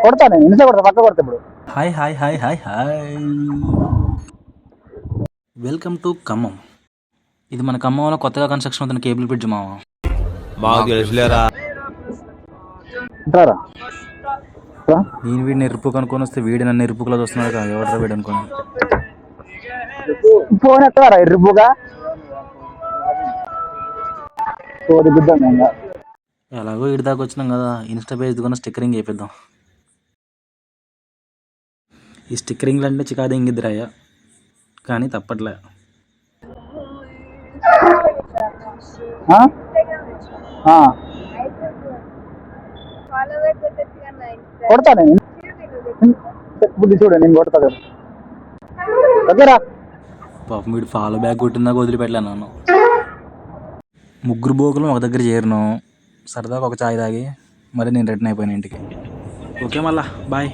కొడతా నేను ఇన్స్టా కొడతా, పక్క కొడతా ఇప్పుడు. Hi hi hi hi hi, welcome to Khammam. ఇది మన ఖమ్మంలో కొత్తగా కన్స్ట్రక్షన్ అవుతున్న కేబుల్ బ్రిడ్జ్ మామ. మాకు తెలుసులేరా. ఉంటారా నేను వీడిని ఎరుపు కనుక్కొని వస్తే వీడి నన్ను ఎరుపుకులా వస్తున్నాడు కదా, ఎవడరా వీడు అనుకోని. ఫోన్ ఎత్తారా ఎర్రిపుగా సోది గుద్దాం ఇంకా. ఎలాగో ఇటు దాకా వచ్చినాం కదా, ఇన్స్టా పేజ్ కూడా స్టిక్కరింగ్ చేపిద్దాం. ఈ స్టిక్కరింగ్లు అంటే చికాది ఇంగిద్దిరాయ్యా, కానీ తప్పట్లే. ఆ? ఆ. కొడతా నేను బుద్ధి చూడు, నేను కొడతా కదా దగ్గర. పాపం వీడు ఫాలో బ్యాగ్ కొట్టిందాక వదిలిపెట్టలే నన్ను. ముగ్గురు బోకులు ఒక దగ్గర చేరినాం, సరదాగా ఒక చాయ్ తాగి మరి నేను రిటర్న్ అయిపోయాను ఇంటికి. ఓకే మళ్ళా బాయ్.